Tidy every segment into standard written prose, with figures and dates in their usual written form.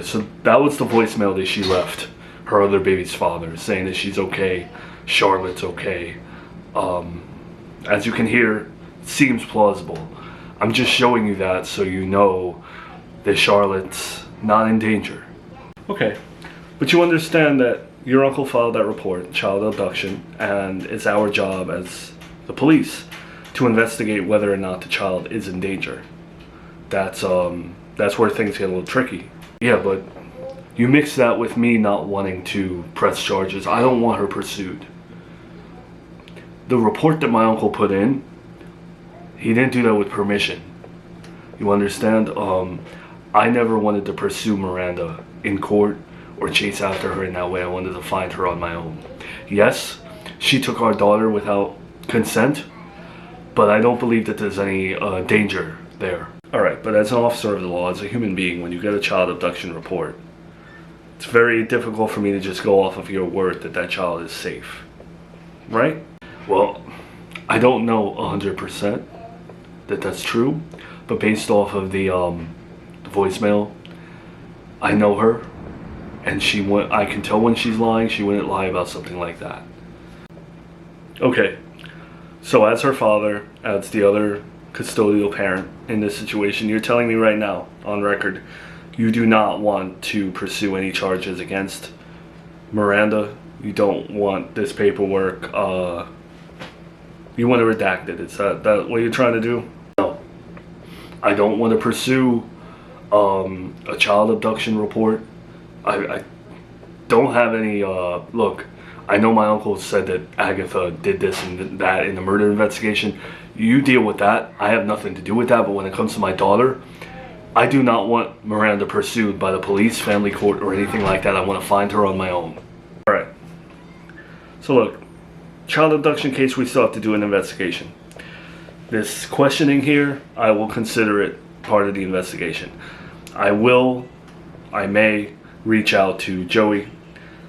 So that was the voicemail that she left her other baby's father, saying that she's okay, Charlotte's okay. As you can hear, it seems plausible. I'm just showing you that so you know that Charlotte's not in danger. Okay, but you understand that your uncle filed that report, child abduction, and it's our job as the police to investigate whether or not the child is in danger. That's where things get a little tricky. Yeah, but you mix that with me not wanting to press charges. I don't want her pursued. The report that my uncle put in, he didn't do that with permission. You understand? I never wanted to pursue Miranda in court or chase after her in that way. I wanted to find her on my own. Yes, she took our daughter without consent, but I don't believe that there's any danger there. Alright, but as an officer of the law, as a human being, when you get a child abduction report, it's very difficult for me to just go off of your word that that child is safe. Right? Well, I don't know 100% that that's true, but based off of the voicemail, I know her, and I can tell when she's lying. She wouldn't lie about something like that. Okay, so as her father, as the other custodial parent in this situation, you're telling me right now, on record, you do not want to pursue any charges against Miranda. You don't want this paperwork, you want to redact it. Is that what you're trying to do? No. I don't want to pursue a child abduction report. I don't have any, look, I know my uncle said that Agatha did this and that in the murder investigation. You deal with that. I have nothing to do with that. But when it comes to my daughter, I do not want Miranda pursued by the police, family court, or anything like that. I want to find her on my own. Alright. So look, child abduction case, we still have to do an investigation. This questioning here, I will consider it part of the investigation. I may reach out to Joey,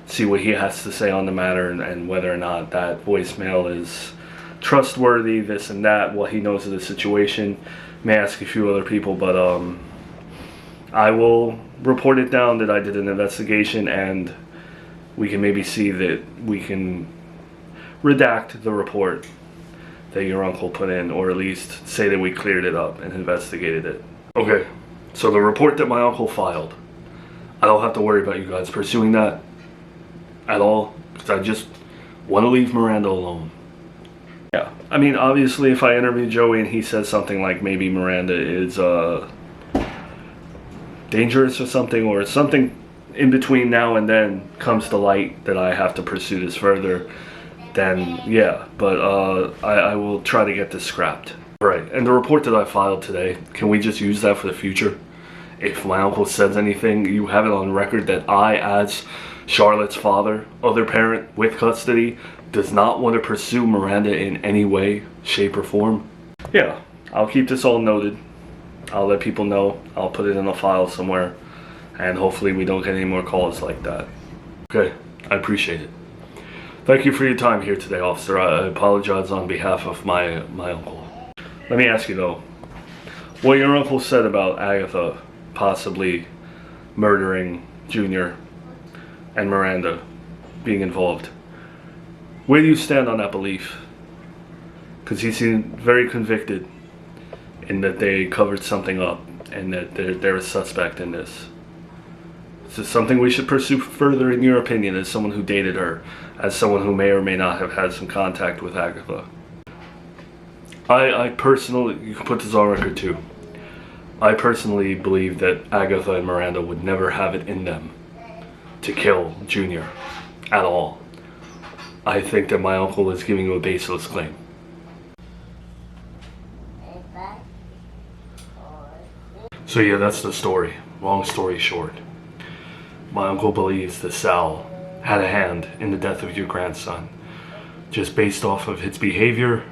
see what he has to say on the matter, and whether or not that voicemail is trustworthy, this and that, what he knows of the situation. May ask a few other people, but I will report it down that I did an investigation, and we can maybe see that we can redact the report that your uncle put in, or at least say that we cleared it up and investigated it. Okay, so the report that my uncle filed, I don't have to worry about you guys pursuing that at all, because I just want to leave Miranda alone. Yeah, I mean, obviously if I interview Joey and he says something like maybe Miranda is dangerous or something in between now and then comes to light that I have to pursue this further, then yeah, but I will try to get this scrapped. Right, and the report that I filed today, can we just use that for the future? If my uncle says anything, you have it on record that I, as Charlotte's father, other parent with custody, does not want to pursue Miranda in any way, shape, or form. Yeah, I'll keep this all noted. I'll let people know. I'll put it in a file somewhere, and hopefully we don't get any more calls like that. Okay, I appreciate it. Thank you for your time here today, officer. I apologize on behalf of my uncle. Let me ask you though, what your uncle said about Agatha possibly murdering Junior and Miranda being involved, where do you stand on that belief? Because he seemed very convicted in that they covered something up and that they're a suspect in this. Is this something we should pursue further, in your opinion, as someone who dated her, as someone who may or may not have had some contact with Agatha? I personally, you can put this on record too, I personally believe that Agatha and Miranda would never have it in them to kill Junior at all. I think that my uncle is giving you a baseless claim. So yeah, that's the story. Long story short, my uncle believes that Sal had a hand in the death of your grandson, just based off of his behavior,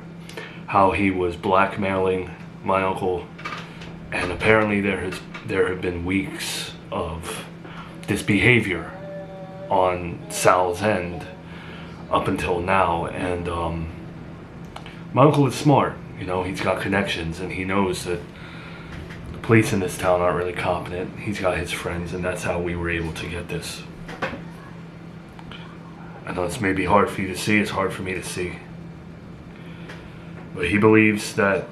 how he was blackmailing my uncle, and apparently there have been weeks of this behavior on Sal's end up until now, and my uncle is smart, you know, he's got connections, and he knows that police in this town aren't really competent. He's got his friends, and that's how we were able to get this. I know it's maybe hard for you to see, it's hard for me to see. But he believes that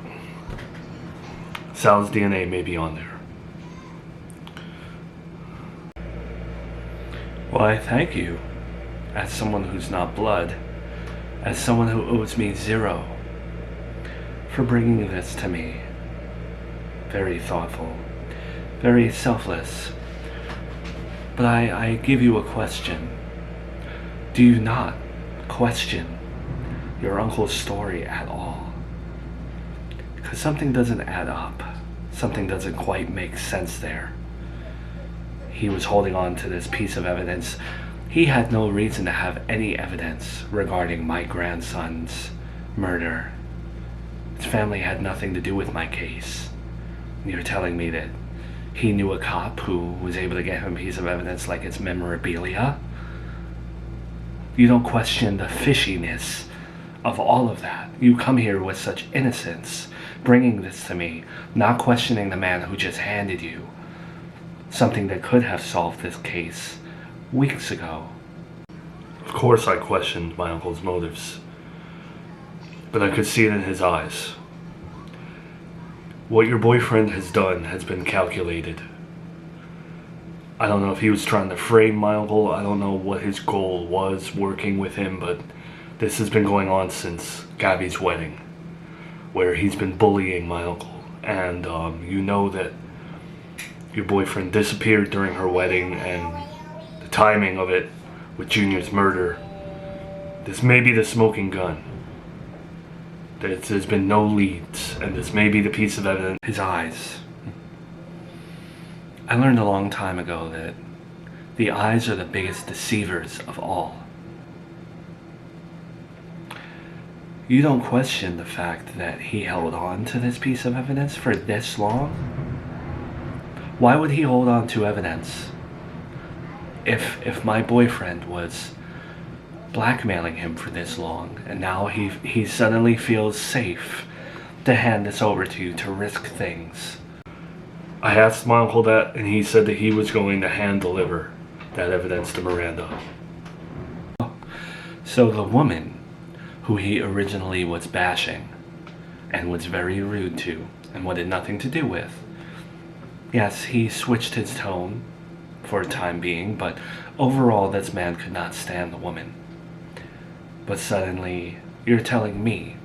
Sal's DNA may be on there. Well, I thank you, as someone who's not blood, as someone who owes me zero, for bringing this to me. Very thoughtful, very selfless. But I give you a question. Do you not question your uncle's story at all? Because something doesn't add up. Something doesn't quite make sense there. He was holding on to this piece of evidence. He had no reason to have any evidence regarding my grandson's murder. His family had nothing to do with my case. You're telling me that he knew a cop who was able to get him a piece of evidence like it's memorabilia? You don't question the fishiness of all of that. You come here with such innocence, bringing this to me, not questioning the man who just handed you something that could have solved this case weeks ago. Of course I questioned my uncle's motives, but I could see it in his eyes. What your boyfriend has done has been calculated. I don't know if he was trying to frame my uncle. I don't know what his goal was working with him, but this has been going on since Gabby's wedding, where he's been bullying my uncle. And you know that your boyfriend disappeared during her wedding, and the timing of it with Junior's murder, this may be the smoking gun. There's been no leads, and this may be the piece of evidence. His eyes. I learned a long time ago that the eyes are the biggest deceivers of all. You don't question the fact that he held on to this piece of evidence for this long? Why would he hold on to evidence if my boyfriend was blackmailing him for this long, and now he suddenly feels safe to hand this over to you to risk things? I asked my uncle that, and he said that he was going to hand deliver that evidence to Miranda. So the woman who he originally was bashing and was very rude to and wanted nothing to do with, yes, he switched his tone for a time being, but overall this man could not stand the woman. But suddenly, you're telling me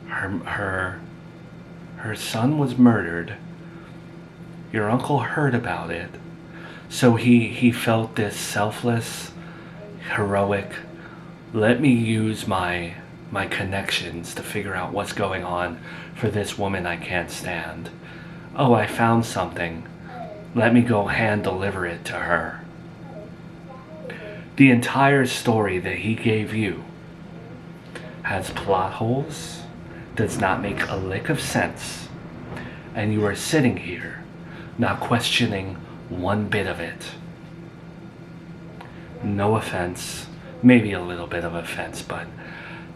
her son was murdered. Your uncle heard about it, so he felt this selfless, heroic, let me use my connections to figure out what's going on for this woman I can't stand. Oh, I found something. Let me go hand deliver it to her. The entire story that he gave you has plot holes, does not make a lick of sense, and you are sitting here not questioning one bit of it. No offense, maybe a little bit of offense, but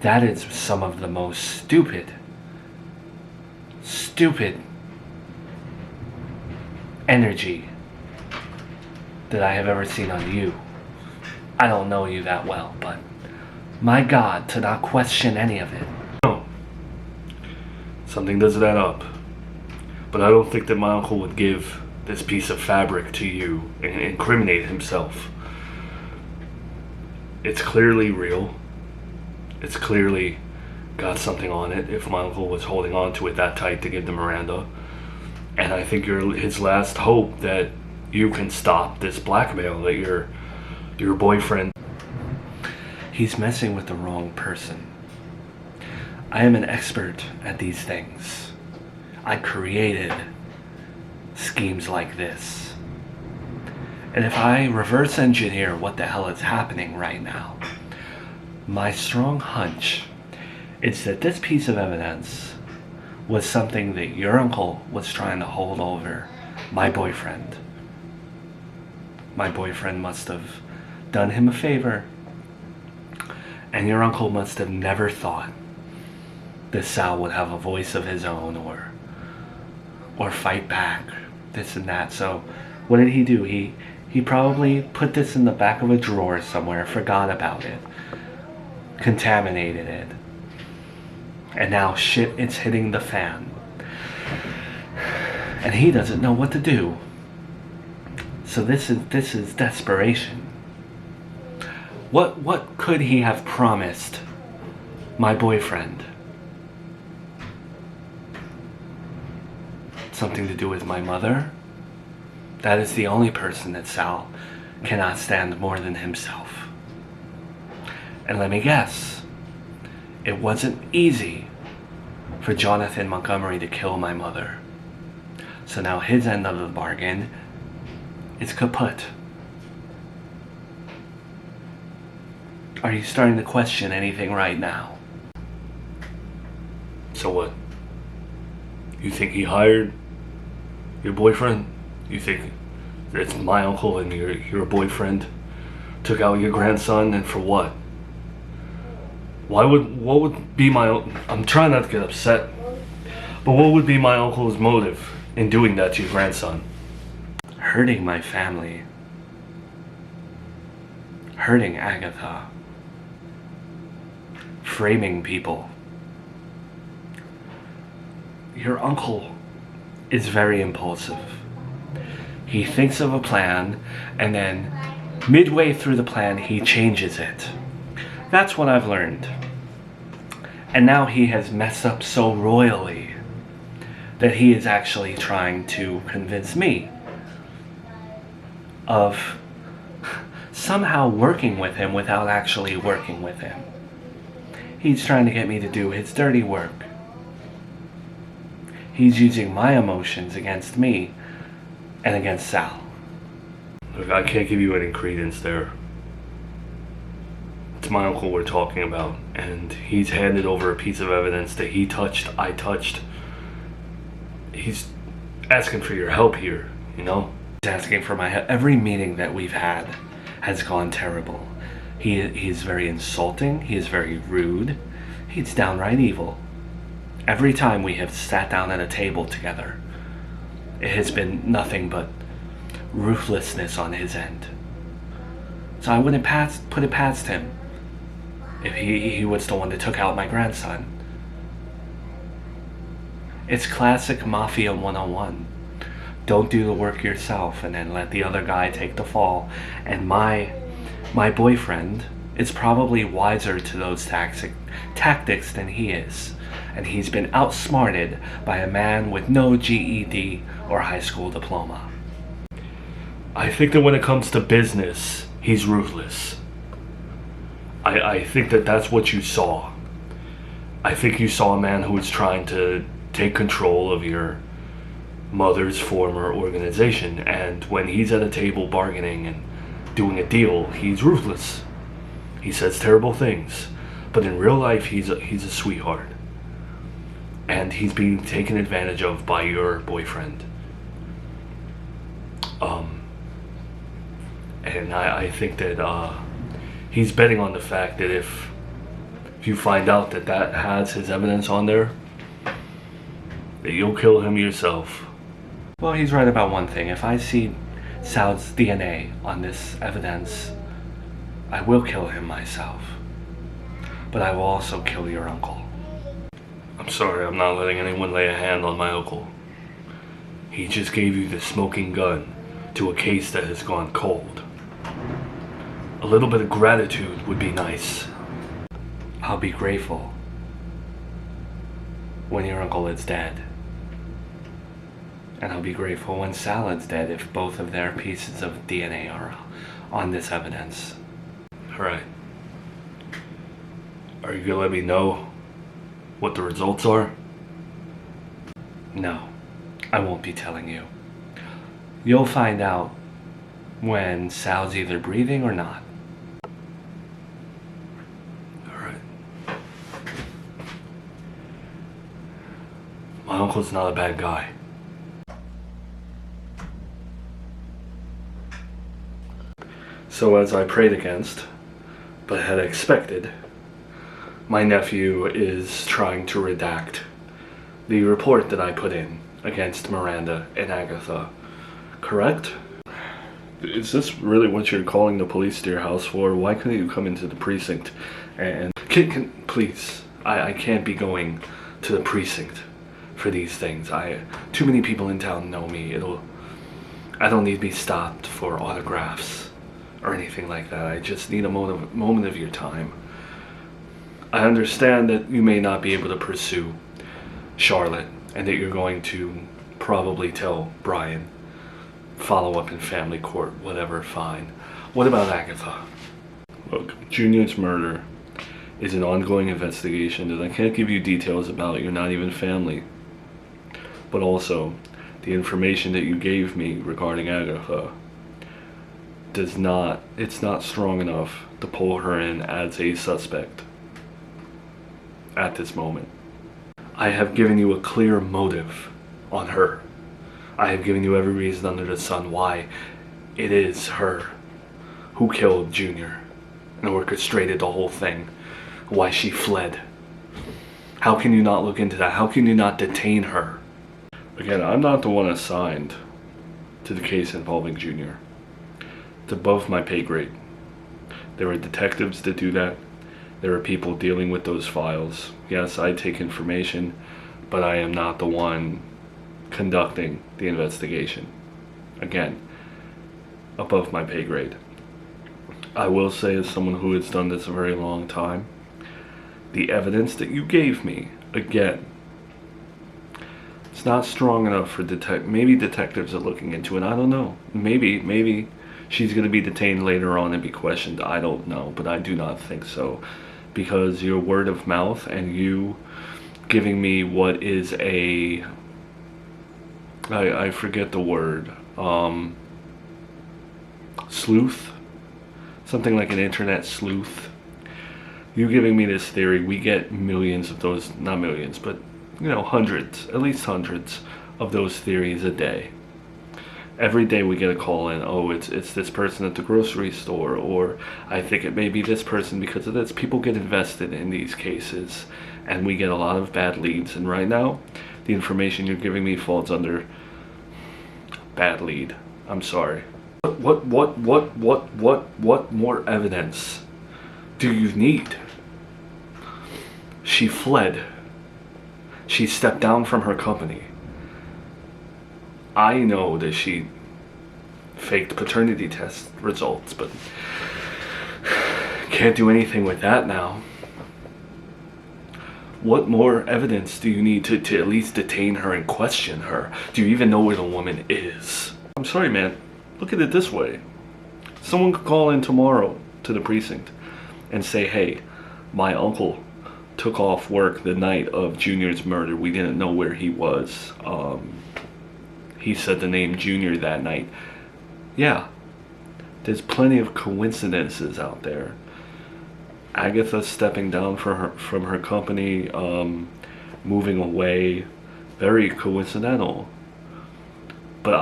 that is some of the most stupid energy that I have ever seen on you. I don't know you that well, but my God, to not question any of it. No. Something doesn't add up. But I don't think that my uncle would give this piece of fabric to you and incriminate himself. It's clearly real. It's clearly got something on it if my uncle was holding on to it that tight to give to Miranda. And I think you're his last hope that you can stop this blackmail that your boyfriend. He's messing with the wrong person. I am an expert at these things. I created schemes like this. And if I reverse engineer what the hell is happening right now, my strong hunch is that this piece of evidence was something that your uncle was trying to hold over my boyfriend. My boyfriend must have done him a favor, and your uncle must have never thought that Sal would have a voice of his own, or or fight back, this and that. So what did he do? He probably put this in the back of a drawer somewhere, forgot about it, contaminated it, and now shit, it's hitting the fan. And he doesn't know what to do. So this is desperation. What could he have promised my boyfriend? Something to do with my mother? That is the only person that Sal cannot stand more than himself. And let me guess, it wasn't easy for Jonathan Montgomery to kill my mother. So now his end of the bargain is kaput. Are you starting to question anything right now? So what? You think he hired your boyfriend? You think it's my uncle and your boyfriend took out your grandson, and for what? What would be I'm trying not to get upset, but what would be my uncle's motive in doing that to your grandson? Hurting my family. Hurting Agatha. Framing people. Your uncle is very impulsive. He thinks of a plan, and then midway through the plan, he changes it. That's what I've learned. And now he has messed up so royally that he is actually trying to convince me of somehow working with him without actually working with him. He's trying to get me to do his dirty work. He's using my emotions against me and against Sal. Look, I can't give you any credence there. It's my uncle we're talking about, and he's handed over a piece of evidence that he touched, I touched. He's asking for your help here, you know? He's asking for my help. Every meeting that we've had has gone terrible. He's very insulting, he is very rude, he's downright evil. Every time we have sat down at a table together, it has been nothing but ruthlessness on his end. So I wouldn't put it past him if he was the one that took out my grandson. It's classic Mafia 101. Don't do the work yourself and then let the other guy take the fall. And my boyfriend is probably wiser to those tactics than he is. And he's been outsmarted by a man with no GED or high school diploma. I think that when it comes to business, he's ruthless. I think that that's what you saw. I think you saw a man who was trying to take control of your mother's former organization, and when he's at a table bargaining and doing a deal, he's ruthless. He says terrible things, but in real life he's a sweetheart. And he's being taken advantage of by your boyfriend. And I think that he's betting on the fact that if you find out that has his evidence on there, that you'll kill him yourself. Well, he's right about one thing. If I see Sal's DNA on this evidence, I will kill him myself. But I will also kill your uncle. I'm sorry, I'm not letting anyone lay a hand on my uncle. He just gave you the smoking gun to a case that has gone cold. A little bit of gratitude would be nice. I'll be grateful when your uncle is dead. And I'll be grateful when Sal is dead if both of their pieces of DNA are on this evidence. Alright. Are you gonna let me know what the results are? No, I won't be telling you. You'll find out when Sal's either breathing or not. Alright. My uncle's not a bad guy. So as I prayed against, but had expected, my nephew is trying to redact the report that I put in against Miranda and Agatha, correct? Is this really what you're calling the police to your house for? Why couldn't you come into the precinct and... Please, I can't be going to the precinct for these things. Too many people in town know me. I don't need to be stopped for autographs or anything like that. I just need a moment of your time. I understand that you may not be able to pursue Charlotte and that you're going to probably tell Brian, follow up in family court, whatever, fine. What about Agatha? Look, Junior's murder is an ongoing investigation that I can't give you details about. You're not even family. But also, the information that you gave me regarding Agatha it's not strong enough to pull her in as a suspect at this moment. I have given you a clear motive on her. I have given you every reason under the sun why it is her who killed Junior and orchestrated the whole thing, why she fled. How can you not look into that? How can you not detain her? Again, I'm not the one assigned to the case involving Junior. It's above my pay grade. There are detectives that do that. There are people dealing with those files. Yes, I take information, but I am not the one conducting the investigation. Again, above my pay grade. I will say, as someone who has done this a very long time, the evidence that you gave me, again, it's not strong enough for maybe detectives are looking into it. I don't know. Maybe she's going to be detained later on and be questioned. I don't know, but I do not think so. Because your word of mouth and you giving me what is I forget the word, sleuth? Something like an internet sleuth. You giving me this theory, we get millions of those, not millions, but hundreds, at least hundreds of those theories a day. Every day we get a call in, oh, it's this person at the grocery store, or I think it may be this person because of this. People get invested in these cases, and we get a lot of bad leads. And right now, the information you're giving me falls under bad lead. I'm sorry. What more evidence do you need? She fled. She stepped down from her company. I know that she faked paternity test results, but can't do anything with that now. What more evidence do you need to at least detain her and question her? Do you even know where the woman is? I'm sorry, man. Look at it this way. Someone could call in tomorrow to the precinct and say, hey, my uncle took off work the night of Junior's murder. We didn't know where he was. He said the name Junior that night. Yeah, there's plenty of coincidences out there. Agatha stepping down from her company, moving away, very coincidental. But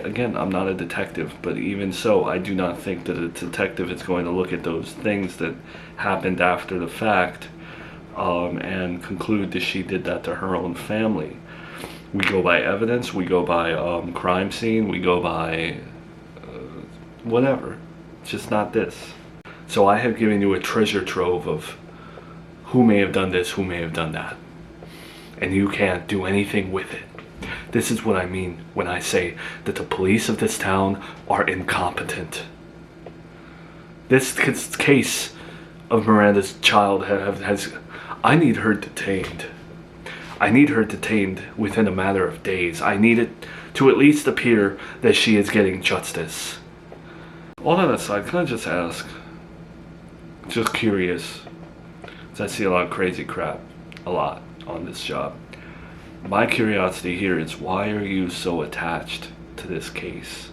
again, I'm not a detective, but even so, I do not think that a detective is going to look at those things that happened after the fact and conclude that she did that to her own family. We go by evidence, we go by crime scene, we go by whatever. It's just not this. So I have given you a treasure trove of who may have done this, who may have done that. And you can't do anything with it. This is what I mean when I say that the police of this town are incompetent. This case of Miranda's child has I need her detained. I need her detained within a matter of days. I need it to at least appear that she is getting justice. All that aside, can I just ask? Just curious. Because I see a lot of crazy crap. A lot on this job. My curiosity here is, why are you so attached to this case?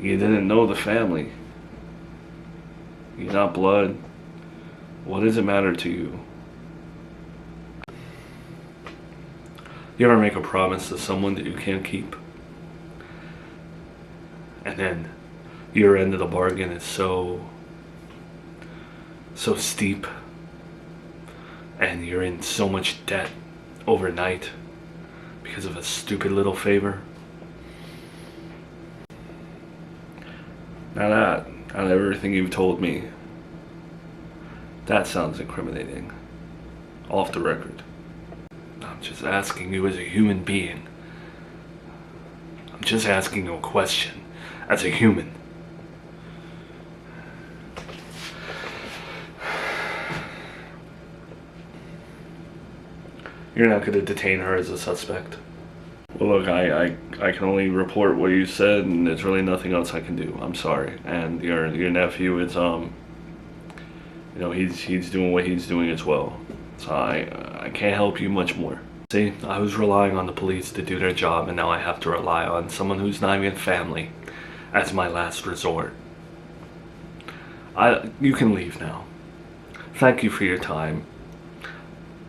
You didn't know the family. You're not blood. What does it matter to you? You ever make a promise to someone that you can't keep? And then your end of the bargain is so steep, and you're in so much debt overnight because of a stupid little favor. Now out of everything you've told me, that sounds incriminating. Off the record. I'm just asking you as a human being. I'm just asking you a question as a human. You're not going to detain her as a suspect. Well, look, I can only report what you said, and there's really nothing else I can do. I'm sorry. And your nephew is he's doing what he's doing as well. So I can't help you much more. See, I was relying on the police to do their job, and now I have to rely on someone who's not even family as my last resort. You can leave now. Thank you for your time,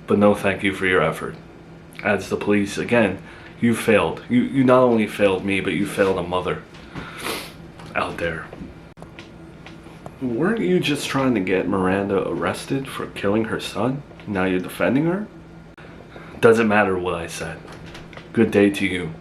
but no thank you for your effort. As the police, again, you failed. You not only failed me, but you failed a mother out there. Weren't you just trying to get Miranda arrested for killing her son? Now you're defending her? Doesn't matter what I said. Good day to you.